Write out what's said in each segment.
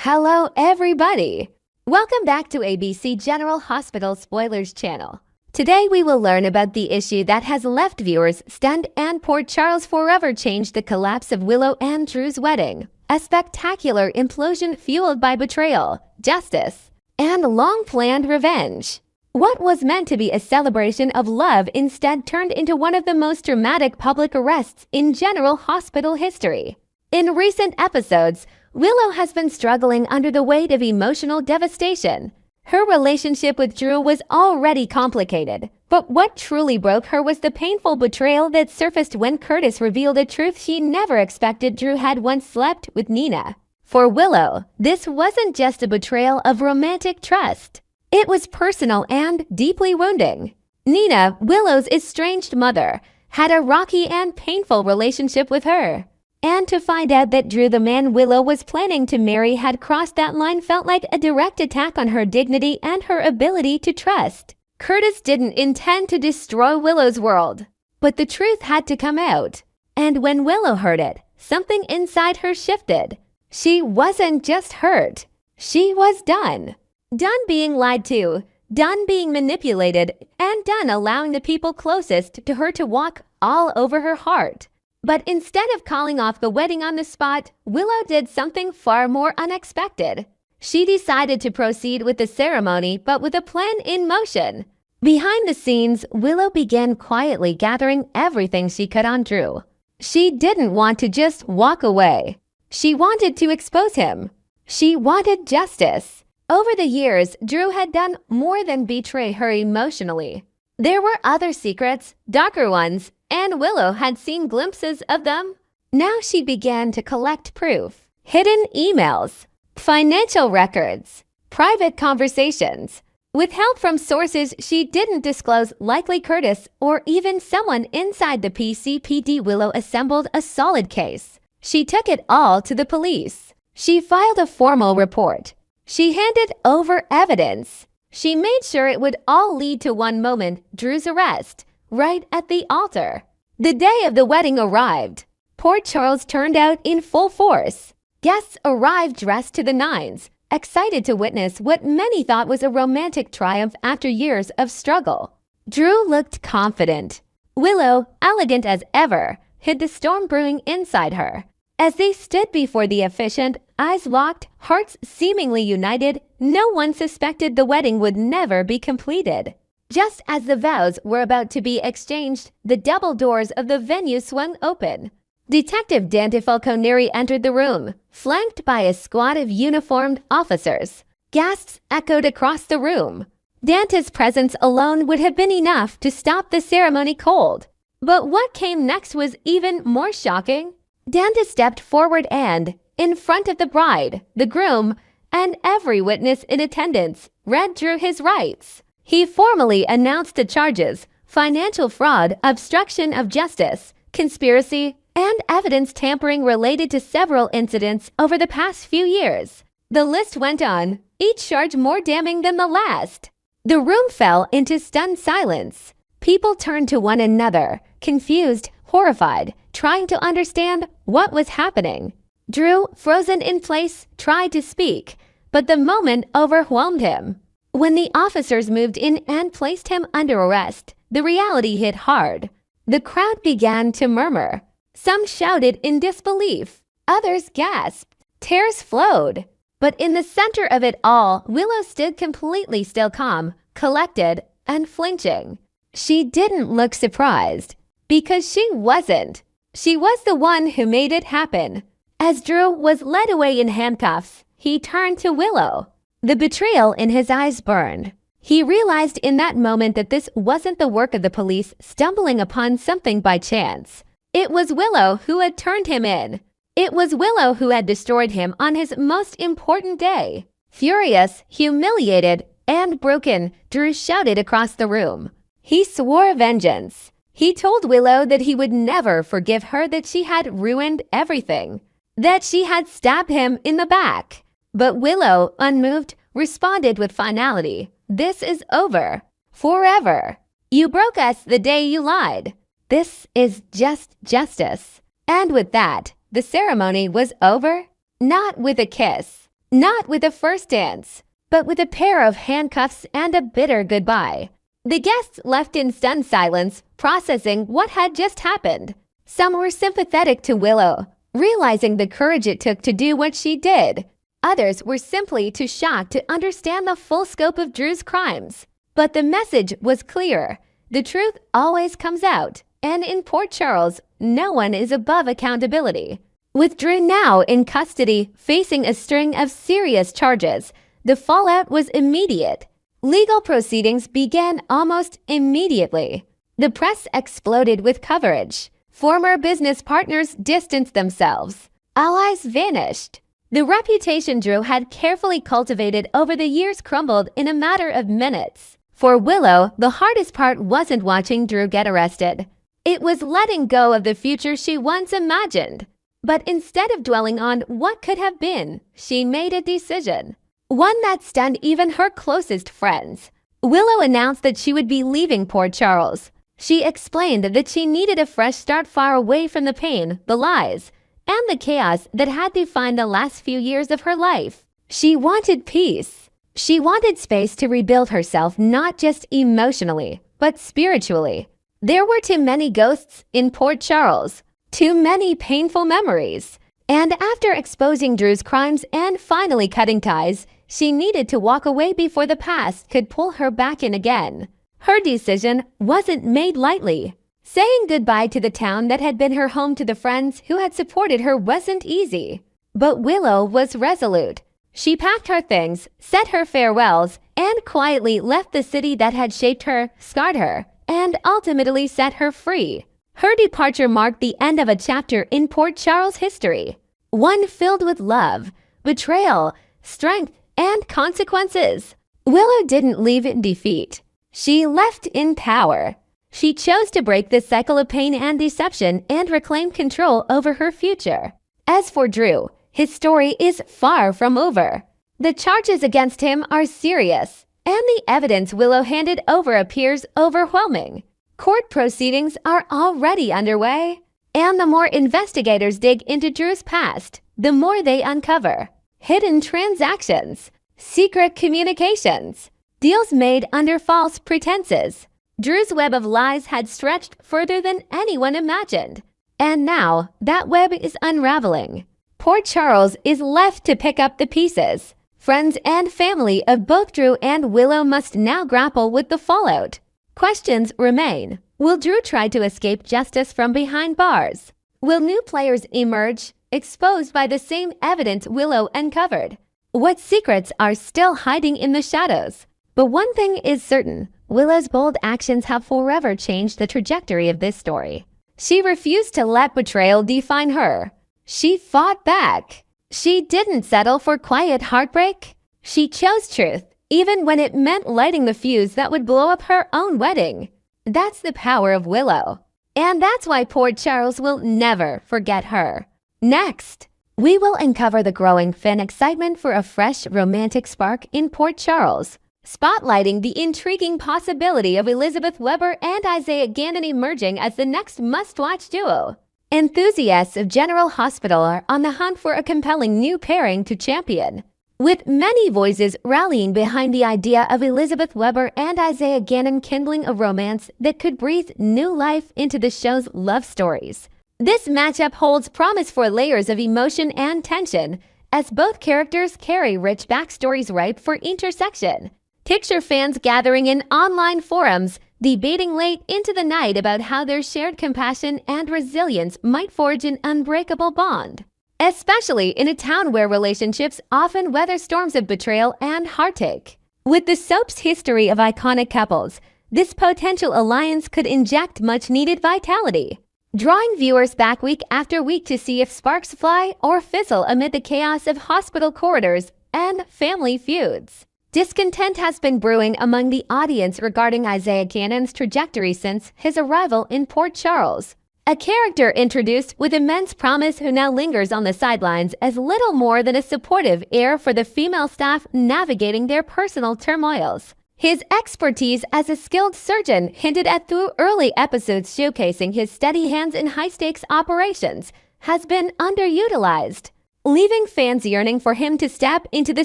Hello, everybody! Welcome back to ABC General Hospital Spoilers channel. Today we will learn about the issue that has left viewers stunned and Port Charles forever changed the collapse of Willow and Drew's wedding. A spectacular implosion fueled by betrayal, justice, and long-planned revenge. What was meant to be a celebration of love instead turned into one of the most dramatic public arrests in General Hospital history. In recent episodes, Willow has been struggling under the weight of emotional devastation. Her relationship with Drew was already complicated, but what truly broke her was the painful betrayal that surfaced when Curtis revealed a truth she never expected: Drew had once slept with Nina. For Willow, this wasn't just a betrayal of romantic trust. It was personal and deeply wounding. Nina, Willow's estranged mother, had a rocky and painful relationship with her. And to find out that Drew, the man Willow was planning to marry, had crossed that line felt like a direct attack on her dignity and her ability to trust. Curtis didn't intend to destroy Willow's world, but the truth had to come out. And when Willow heard it, something inside her shifted. She wasn't just hurt. She was done. Done being lied to, done being manipulated, and done allowing the people closest to her to walk all over her heart. But instead of calling off the wedding on the spot, Willow did something far more unexpected. She decided to proceed with the ceremony, but with a plan in motion. Behind the scenes, Willow began quietly gathering everything she could on Drew. She didn't want to just walk away. She wanted to expose him. She wanted justice. Over the years, Drew had done more than betray her emotionally. There were other secrets, darker ones, and Willow had seen glimpses of them. Now she began to collect proof: hidden emails, financial records, private conversations. With help from sources she didn't disclose, likely Curtis or even someone inside the PCPD, Willow assembled a solid case. She took it all to the police. She filed a formal report. She handed over evidence. She made sure it would all lead to one moment: Drew's arrest, right at the altar. The day of the wedding arrived. Port Charles turned out in full force. Guests arrived dressed to the nines, excited to witness what many thought was a romantic triumph after years of struggle. Drew looked confident. Willow, elegant as ever, hid the storm brewing inside her. As they stood before the officiant, eyes locked, hearts seemingly united, no one suspected the wedding would never be completed. Just as the vows were about to be exchanged, the double doors of the venue swung open. Detective Dante Falconeri entered the room, flanked by a squad of uniformed officers. Gasps echoed across the room. Dante's presence alone would have been enough to stop the ceremony cold. But what came next was even more shocking. Dante stepped forward and, in front of the bride, the groom, and every witness in attendance, read Drew his rights. He formally announced the charges: financial fraud, obstruction of justice, conspiracy, and evidence tampering related to several incidents over the past few years. The list went on, each charge more damning than the last. The room fell into stunned silence. People turned to one another, confused, horrified, trying to understand what was happening. Drew, frozen in place, tried to speak, but the moment overwhelmed him. When the officers moved in and placed him under arrest, the reality hit hard. The crowd began to murmur. Some shouted in disbelief. Others gasped. Tears flowed. But in the center of it all, Willow stood completely still, calm, collected, unflinching. She didn't look surprised, because she wasn't. She was the one who made it happen. As Drew was led away in handcuffs, he turned to Willow. The betrayal in his eyes burned. He realized in that moment that this wasn't the work of the police stumbling upon something by chance. It was Willow who had turned him in. It was Willow who had destroyed him on his most important day. Furious, humiliated, and broken, Drew shouted across the room. He swore vengeance. He told Willow that he would never forgive her, that she had ruined everything, that she had stabbed him in the back. But Willow, unmoved, responded with finality: "This is over. Forever. You broke us the day you lied. This is just justice." And with that, the ceremony was over. Not with a kiss, Not with a first dance, but with a pair of handcuffs and a bitter goodbye. The guests left in stunned silence, processing what had just happened. Some were sympathetic to Willow, realizing the courage it took to do what she did. Others were simply too shocked to understand the full scope of Drew's crimes. But the message was clear. The truth always comes out, and in Port Charles, no one is above accountability. With Drew now in custody, facing a string of serious charges, the fallout was immediate. Legal proceedings began almost immediately. The press exploded with coverage. Former business partners distanced themselves. Allies vanished. The reputation Drew had carefully cultivated over the years crumbled in a matter of minutes. For Willow, the hardest part wasn't watching Drew get arrested. It was letting go of the future she once imagined. But instead of dwelling on what could have been, she made a decision. One that stunned even her closest friends. Willow announced that she would be leaving Port Charles. She explained that she needed a fresh start far away from the pain, the lies, and the chaos that had defined the last few years of her life. She wanted peace. She wanted space to rebuild herself not just emotionally, but spiritually. There were too many ghosts in Port Charles, too many painful memories. And after exposing Drew's crimes and finally cutting ties, she needed to walk away before the past could pull her back in again. Her decision wasn't made lightly. Saying goodbye to the town that had been her home to the friends who had supported her wasn't easy. But Willow was resolute. She packed her things, said her farewells, and quietly left the city that had shaped her, scarred her, and ultimately set her free. Her departure marked the end of a chapter in Port Charles history. One filled with love, betrayal, strength, and consequences. Willow didn't leave in defeat. She left in power. She chose to break the cycle of pain and deception and reclaim control over her future. As for Drew, his story is far from over. The charges against him are serious, and the evidence Willow handed over appears overwhelming. Court proceedings are already underway, and the more investigators dig into Drew's past, the more they uncover. Hidden transactions, secret communications, deals made under false pretenses. Drew's web of lies had stretched further than anyone imagined. And now, that web is unraveling. Port Charles is left to pick up the pieces. Friends and family of both Drew and Willow must now grapple with the fallout. Questions remain. Will Drew try to escape justice from behind bars? Will new players emerge, exposed by the same evidence Willow uncovered? What secrets are still hiding in the shadows? But one thing is certain. Willow's bold actions have forever changed the trajectory of this story. She refused to let betrayal define her. She fought back. She didn't settle for quiet heartbreak. She chose truth, even when it meant lighting the fuse that would blow up her own wedding. That's the power of Willow. And that's why Port Charles will never forget her. Next, we will uncover the growing fan excitement for a fresh romantic spark in Port Charles, spotlighting the intriguing possibility of Elizabeth Weber and Isaiah Gannon emerging as the next must-watch duo. Enthusiasts of General Hospital are on the hunt for a compelling new pairing to champion, with many voices rallying behind the idea of Elizabeth Weber and Isaiah Gannon kindling a romance that could breathe new life into the show's love stories. This matchup holds promise for layers of emotion and tension, as both characters carry rich backstories ripe for intersection. Picture fans gathering in online forums, debating late into the night about how their shared compassion and resilience might forge an unbreakable bond. Especially in a town where relationships often weather storms of betrayal and heartache. With the soap's history of iconic couples, this potential alliance could inject much-needed vitality, drawing viewers back week after week to see if sparks fly or fizzle amid the chaos of hospital corridors and family feuds. Discontent has been brewing among the audience regarding Isaiah Gannon's trajectory since his arrival in Port Charles. A character introduced with immense promise who now lingers on the sidelines as little more than a supportive ear for the female staff navigating their personal turmoils. His expertise as a skilled surgeon hinted at through early episodes showcasing his steady hands in high-stakes operations has been underutilized. leaving fans yearning for him to step into the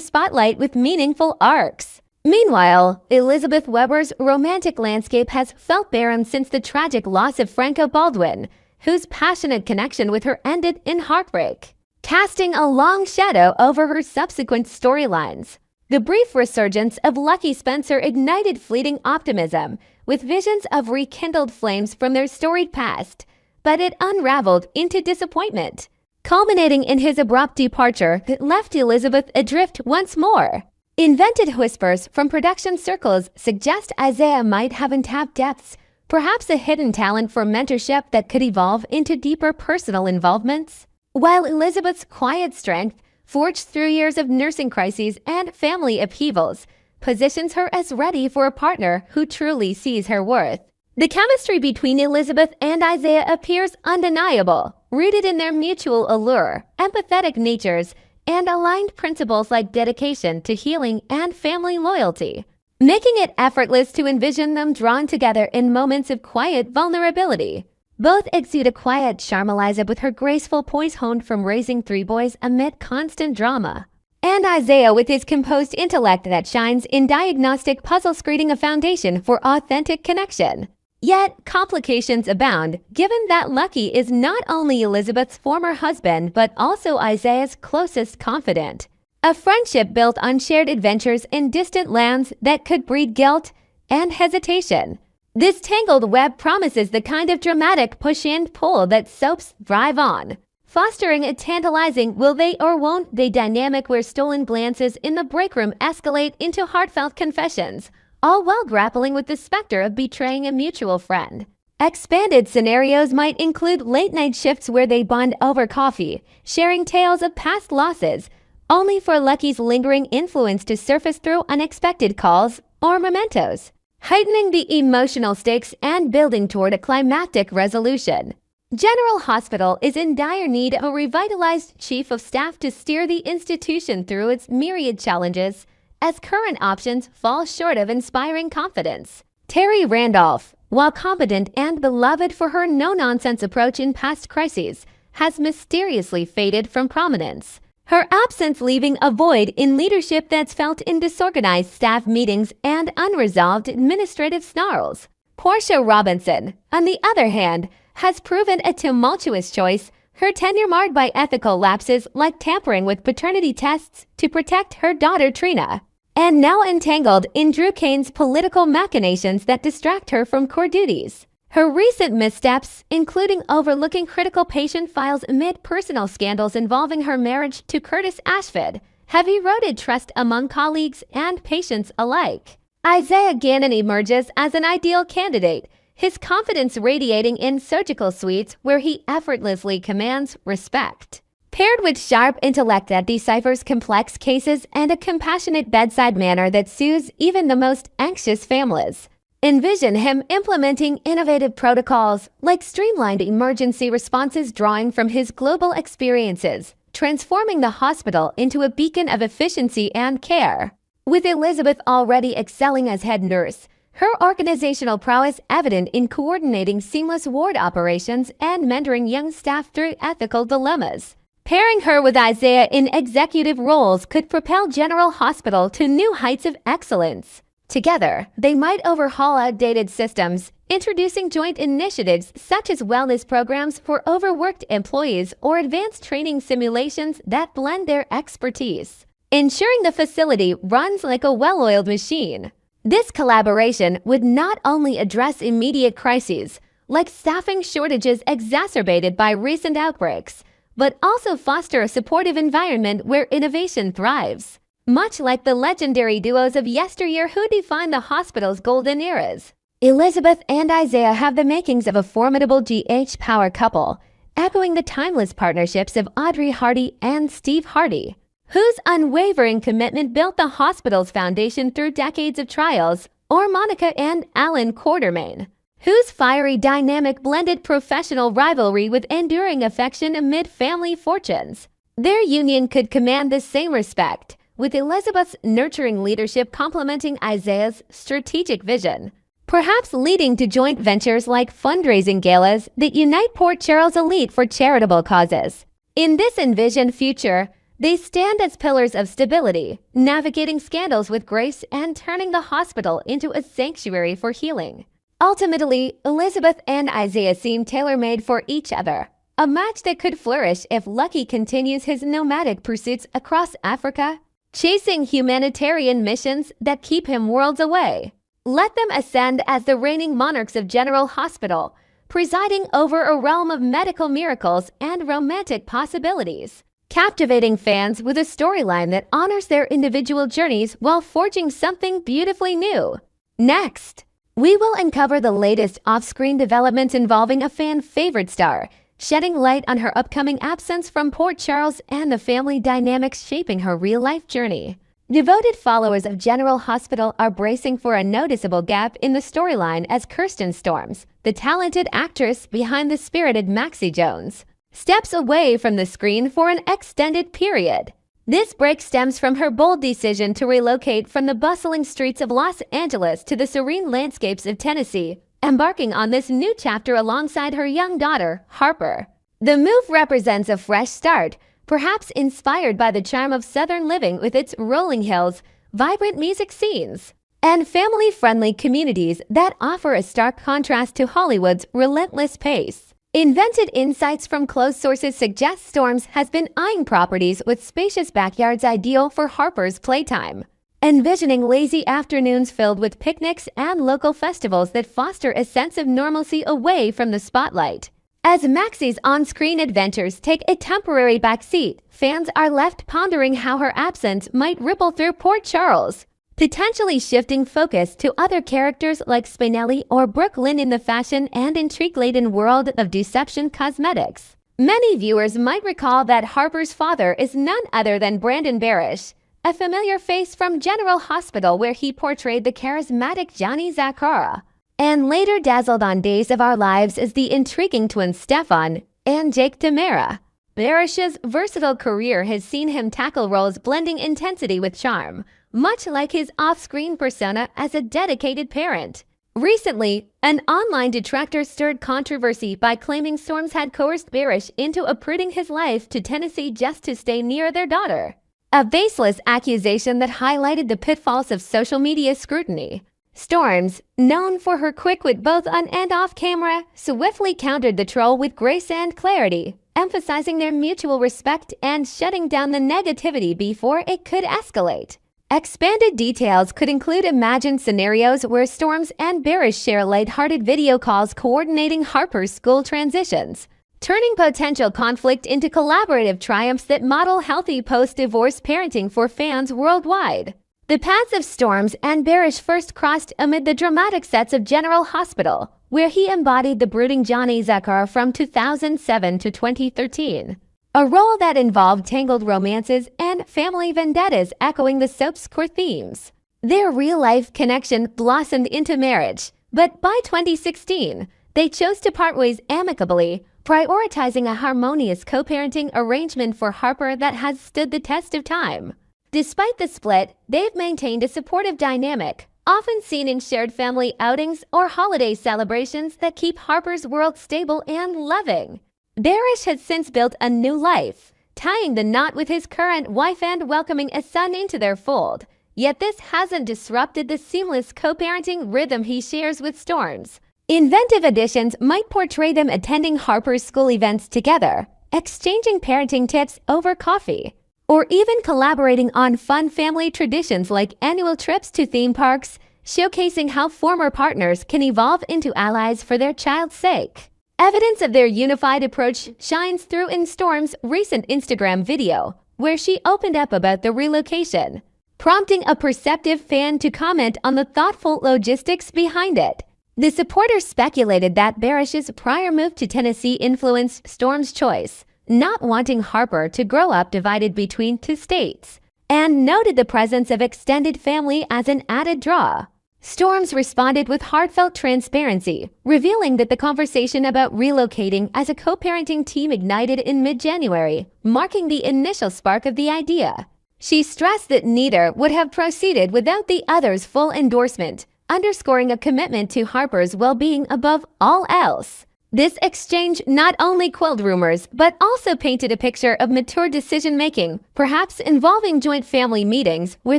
spotlight with meaningful arcs. Meanwhile, Elizabeth Weber's romantic landscape has felt barren since the tragic loss of Franco Baldwin, whose passionate connection with her ended in heartbreak, casting a long shadow over her subsequent storylines. The brief resurgence of Lucky Spencer ignited fleeting optimism, with visions of rekindled flames from their storied past, but it unraveled into disappointment, culminating in his abrupt departure that left Elizabeth adrift once more. Invented whispers from production circles suggest Isaiah might have untapped depths, perhaps a hidden talent for mentorship that could evolve into deeper personal involvements. While Elizabeth's quiet strength, forged through years of nursing crises and family upheavals, positions her as ready for a partner who truly sees her worth. The chemistry between Elizabeth and Isaiah appears undeniable, rooted in their mutual allure, empathetic natures, and aligned principles like dedication to healing and family loyalty, making it effortless to envision them drawn together in moments of quiet vulnerability. Both exude a quiet charm. Elizabeth with her graceful poise honed from raising 3 boys amid constant drama, and Isaiah with his composed intellect that shines in diagnostic puzzles, creating a foundation for authentic connection. Yet, complications abound, given that Lucky is not only Elizabeth's former husband but also Isaiah's closest confidant. A friendship built on shared adventures in distant lands that could breed guilt and hesitation. This tangled web promises the kind of dramatic push and pull that soaps thrive on, fostering a tantalizing will they or won't they dynamic where stolen glances in the break room escalate into heartfelt confessions, all while grappling with the specter of betraying a mutual friend. Expanded scenarios might include late-night shifts where they bond over coffee, sharing tales of past losses, only for Lucky's lingering influence to surface through unexpected calls or mementos, heightening the emotional stakes and building toward a climactic resolution. General Hospital is in dire need of a revitalized chief of staff to steer the institution through its myriad challenges, as current options fall short of inspiring confidence. Terry Randolph, while competent and beloved for her no-nonsense approach in past crises, has mysteriously faded from prominence, her absence leaving a void in leadership that's felt in disorganized staff meetings and unresolved administrative snarls. Portia Robinson, on the other hand, has proven a tumultuous choice, her tenure marred by ethical lapses like tampering with paternity tests to protect her daughter Trina, and now entangled in Drew Kane's political machinations that distract her from core duties. Her recent missteps, including overlooking critical patient files amid personal scandals involving her marriage to Curtis Ashford, have eroded trust among colleagues and patients alike. Isaiah Gannon emerges as an ideal candidate, his confidence radiating in surgical suites where he effortlessly commands respect. Paired with sharp intellect that deciphers complex cases and a compassionate bedside manner that soothes even the most anxious families. Envision him implementing innovative protocols like streamlined emergency responses drawing from his global experiences, transforming the hospital into a beacon of efficiency and care. With Elizabeth already excelling as head nurse, her organizational prowess evident in coordinating seamless ward operations and mentoring young staff through ethical dilemmas. Pairing her with Isaiah in executive roles could propel General Hospital to new heights of excellence. Together, they might overhaul outdated systems, introducing joint initiatives such as wellness programs for overworked employees or advanced training simulations that blend their expertise, ensuring the facility runs like a well-oiled machine. This collaboration would not only address immediate crises, like staffing shortages exacerbated by recent outbreaks, but also foster a supportive environment where innovation thrives, much like the legendary duos of yesteryear who defined the hospital's golden eras. Elizabeth and Isaiah have the makings of a formidable GH power couple, echoing the timeless partnerships of Audrey Hardy and Steve Hardy, whose unwavering commitment built the hospital's foundation through decades of trials, or Monica and Alan Quartermain, whose fiery dynamic blended professional rivalry with enduring affection amid family fortunes. Their union could command the same respect, with Elizabeth's nurturing leadership complementing Isaiah's strategic vision, perhaps leading to joint ventures like fundraising galas that unite Port Charles elite for charitable causes. In this envisioned future, they stand as pillars of stability, navigating scandals with grace and turning the hospital into a sanctuary for healing. Ultimately, Elizabeth and Isaiah seem tailor-made for each other, a match that could flourish if Lucky continues his nomadic pursuits across Africa, chasing humanitarian missions that keep him worlds away. Let them ascend as the reigning monarchs of General Hospital, presiding over a realm of medical miracles and romantic possibilities, captivating fans with a storyline that honors their individual journeys while forging something beautifully new. Next, we will uncover the latest off-screen developments involving a fan-favorite star, shedding light on her upcoming absence from Port Charles and the family dynamics shaping her real-life journey. Devoted followers of General Hospital are bracing for a noticeable gap in the storyline as Kirsten Storms, the talented actress behind the spirited Maxie Jones, steps away from the screen for an extended period. This break stems from her bold decision to relocate from the bustling streets of Los Angeles to the serene landscapes of Tennessee, embarking on this new chapter alongside her young daughter, Harper. The move represents a fresh start, perhaps inspired by the charm of Southern living with its rolling hills, vibrant music scenes, and family-friendly communities that offer a stark contrast to Hollywood's relentless pace. Invented insights from close sources suggest Storms has been eyeing properties with spacious backyards ideal for Harper's playtime, envisioning lazy afternoons filled with picnics and local festivals that foster a sense of normalcy away from the spotlight. As Maxie's on-screen adventures take a temporary backseat, fans are left pondering how her absence might ripple through Port Charles, potentially shifting focus to other characters like Spinelli or Brooklyn in the fashion and intrigue-laden world of Deception Cosmetics. Many viewers might recall that Harper's father is none other than Brandon Barish, a familiar face from General Hospital where he portrayed the charismatic Johnny Zakara, and later dazzled on Days of Our Lives as the intriguing twins Stefan and Jake DiMera. Barish's versatile career has seen him tackle roles blending intensity with charm, much like his off-screen persona as a dedicated parent. Recently, an online detractor stirred controversy by claiming Storms had coerced Barish into uprooting his life to Tennessee just to stay near their daughter, a baseless accusation that highlighted the pitfalls of social media scrutiny. Storms, known for her quick wit both on and off camera, swiftly countered the troll with grace and clarity, emphasizing their mutual respect and shutting down the negativity before it could escalate. Expanded details could include imagined scenarios where Storms and Barish share lighthearted video calls coordinating Harper's school transitions, turning potential conflict into collaborative triumphs that model healthy post-divorce parenting for fans worldwide. The paths of Storms and Barish first crossed amid the dramatic sets of General Hospital, where he embodied the brooding Johnny Zakar from 2007 to 2013. A role that involved tangled romances and family vendettas echoing the soap's core themes. Their real-life connection blossomed into marriage, but by 2016, they chose to part ways amicably, prioritizing a harmonious co-parenting arrangement for Harper that has stood the test of time. Despite the split, they've maintained a supportive dynamic, often seen in shared family outings or holiday celebrations that keep Harper's world stable and loving. Barish has since built a new life, tying the knot with his current wife and welcoming a son into their fold. Yet this hasn't disrupted the seamless co-parenting rhythm he shares with Storms. Inventive additions might portray them attending Harper's school events together, exchanging parenting tips over coffee, or even collaborating on fun family traditions like annual trips to theme parks, showcasing how former partners can evolve into allies for their child's sake. Evidence of their unified approach shines through in Storm's recent Instagram video, where she opened up about the relocation, prompting a perceptive fan to comment on the thoughtful logistics behind it. The supporters speculated that Barish's prior move to Tennessee influenced Storm's choice, not wanting Harper to grow up divided between two states, and noted the presence of extended family as an added draw. Storms responded with heartfelt transparency, revealing that the conversation about relocating as a co-parenting team ignited in mid-January, marking the initial spark of the idea. She stressed that neither would have proceeded without the other's full endorsement, underscoring a commitment to Harper's well-being above all else. This exchange not only quelled rumors, but also painted a picture of mature decision-making, perhaps involving joint family meetings where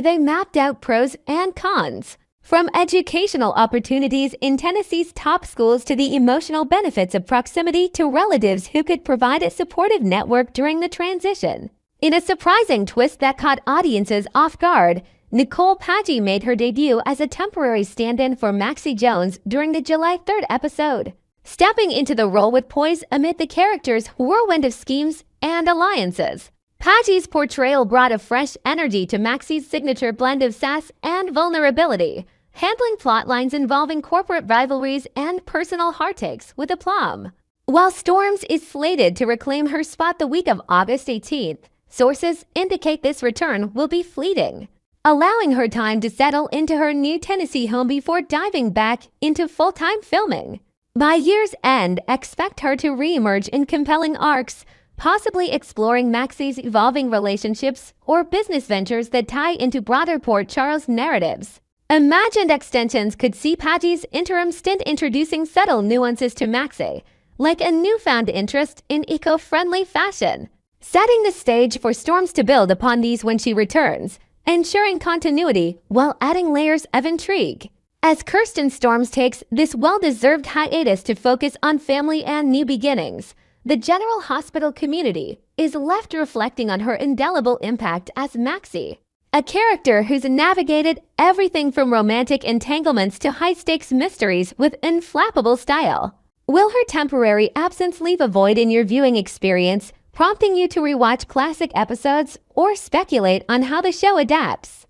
they mapped out pros and cons. From educational opportunities in Tennessee's top schools to the emotional benefits of proximity to relatives who could provide a supportive network during the transition. In a surprising twist that caught audiences off guard, Nicole Paggi made her debut as a temporary stand-in for Maxie Jones during the July 3rd episode, stepping into the role with poise amid the character's whirlwind of schemes and alliances. Paggi's portrayal brought a fresh energy to Maxie's signature blend of sass and vulnerability, handling plot lines involving corporate rivalries and personal heartaches with aplomb. While Storms is slated to reclaim her spot the week of August 18th, sources indicate this return will be fleeting, allowing her time to settle into her new Tennessee home before diving back into full-time filming. By year's end, expect her to re-emerge in compelling arcs, possibly exploring Maxie's evolving relationships or business ventures that tie into broader Port Charles narratives. Imagined extensions could see Paggi's interim stint introducing subtle nuances to Maxie, like a newfound interest in eco-friendly fashion, setting the stage for Storms to build upon these when she returns, ensuring continuity while adding layers of intrigue. As Kirsten Storms takes this well-deserved hiatus to focus on family and new beginnings, the General Hospital community is left reflecting on her indelible impact as Maxie, a character who's navigated everything from romantic entanglements to high-stakes mysteries with inflappable style. Will her temporary absence leave a void in your viewing experience, prompting you to rewatch classic episodes or speculate on how the show adapts?